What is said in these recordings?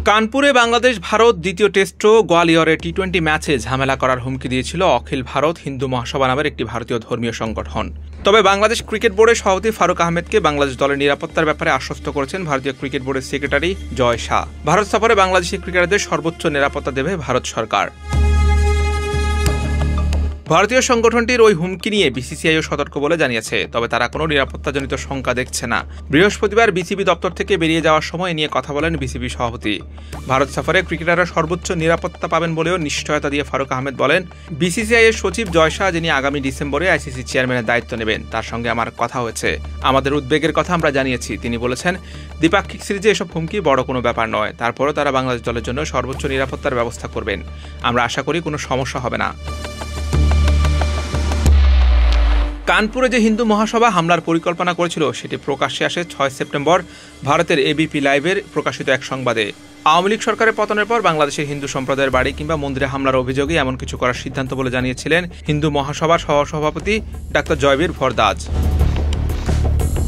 কানপুরে বাংলাদেশ ভারত দ্বিতীয় টেস্ট গোয়ালিয়রে টি-20 ম্যাচে ঝামেলা করার হুমকি দিয়েছিল অখিল ভারত হিন্দু মহাসভা নামের একটি ভারতীয় ধর্মীয় সংগঠন। তবে বাংলাদেশ ক্রিকেট বোর্ডের সভাপতি ফারুক আহমেদকে বাংলাদেশ দলের নিরাপত্তার ব্যাপারে আশ্বস্ত করেছেন ভারতীয় ক্রিকেট বোর্ডের সেক্রেটারি জয় শাহ। ভারত সফরে বাংলাদেশি ক্রিকেটারদের সর্বোচ্চ নিরাপত্তা দেবে ভারত সরকার। ভারতীয় সংগঠনটির ওই হুমকি নিয়ে বিসিসিআইও সতর্ক বলে জানিয়েছে, তবে তারা কোনো নিরাপত্তাজনিত শঙ্কা দেখছে না। বৃহস্পতিবার বিসিবি দপ্তর থেকে বেরিয়ে যাওয়ার সময় নিয়ে কথা বলেন বিসিবি সভাপতি। ভারত সফরে ক্রিকেটাররা সর্বোচ্চ নিরাপত্তা পাবেন বলেও নিশ্চয়তা দিয়ে ফারুক আহমেদ বলেন, বিসিসিআই এর সচিব জয় শাহ, যিনি আগামী ডিসেম্বরে আইসিসি চেয়ারম্যানের দায়িত্ব নেবেন, তার সঙ্গে আমার কথা হয়েছে। আমাদের উদ্বেগের কথা আমরা জানিয়েছি। তিনি বলেছেন, দ্বিপাক্ষিক সিরিজে এসব হুমকি বড় কোনো ব্যাপার নয়। তারপরও তারা বাংলাদেশ দলের জন্য সর্বোচ্চ নিরাপত্তার ব্যবস্থা করবেন। আমরা আশা করি কোনো সমস্যা হবে না। কানপুরে যে হিন্দু মহাসভা হামলার পরিকল্পনা করেছিল সেটি প্রকাশ্যে আসে 6 সেপ্টেম্বর ভারতের এবিপি লাইভের প্রকাশিত এক সংবাদে। আওয়ামী লীগ সরকারের পতনের পর বাংলাদেশের হিন্দু সম্প্রদায়ের বাড়ি কিংবা মন্দিরে হামলার অভিযোগে এমন কিছু করার সিদ্ধান্ত বলে জানিয়েছিলেন হিন্দু মহাসভার সহসভাপতি ডাক্তার জয়বীর ভরদাজ।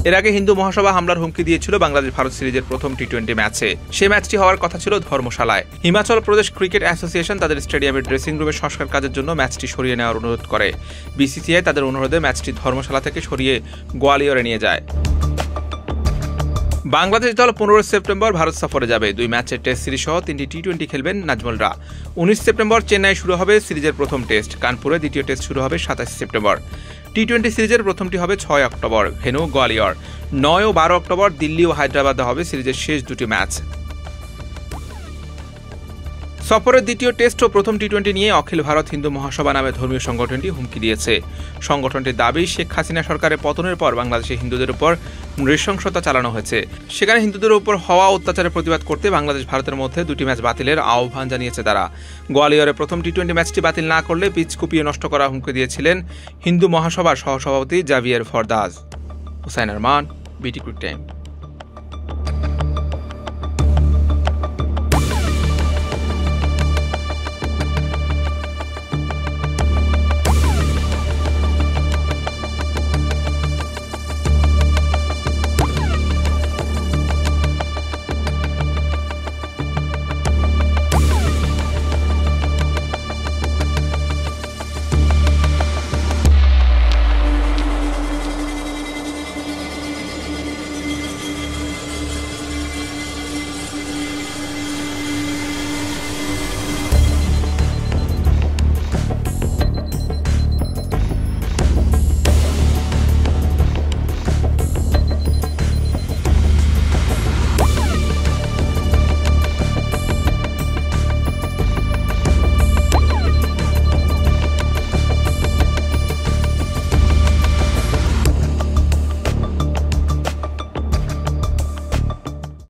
এর আগে হিন্দু মহাসভা হামলার হুমকি দিয়েছিল বাংলাদেশ ভারত সিরিজের প্রথম টি-20 ম্যাচে। সে ম্যাচটি হওয়ার কথা ছিল ধর্মশালায়। হিমাচল প্রদেশ ক্রিকেট অ্যাসোসিয়েশন তাদের স্টেডিয়ামের ড্রেসিং রুমের সংস্কার কাজের জন্য ম্যাচটি সরিয়ে নেওয়ার অনুরোধ করে। বিসিসিআই তাদের অনুরোধে ম্যাচটি ধর্মশালা থেকে সরিয়ে গোয়ালিয়রে নিয়ে যায়। বাংলাদেশ দল 15 সেপ্টেম্বর ভারত সফরে যাবে। 2 ম্যাচের টেস্ট সিরিজ সহ 3টি টি-20 খেলবেন নাজমুলরা। 19 সেপ্টেম্বর চেন্নাই শুরু হবে সিরিজের প্রথম টেস্ট। কানপুরে দ্বিতীয় টেস্ট শুরু হবে 27 সেপ্টেম্বর। টি-20 সিরিজের প্রথমটি হবে 6 অক্টোবর, ভেন্যু গোয়ালিয়র। 9 ও 12 অক্টোবর দিল্লি ও হায়দ্রাবাদে হবে সিরিজের শেষ দুটি ম্যাচ। সফরের দ্বিতীয় টেস্ট ও প্রথম টি-20 নিয়ে অখিল ভারত হিন্দু মহাসভা নামে ধর্মীয় সংগঠনটি হুমকি দিয়েছে। সংগঠনটির দাবি, শেখ হাসিনা সরকারের পতনের পর বাংলাদেশে হিন্দুদের উপর নৃশংসতা চালানো হয়েছে। সেখানে হিন্দুদের উপর হওয়া অত্যাচারের প্রতিবাদ করতে বাংলাদেশ ভারতের মধ্যে 2টি ম্যাচ বাতিলের আহ্বান জানিয়েছে তারা। গোয়ালিয়রে প্রথম টি-20 ম্যাচটি বাতিল না করলে পিচ কুপিয়ে নষ্ট করার হুমকি দিয়েছিলেন হিন্দু মহাসভার সহসভাপতি জাভিয়ের ভরদাজ। হুসাইন আরমান, বিটি ক্রিক টাইম।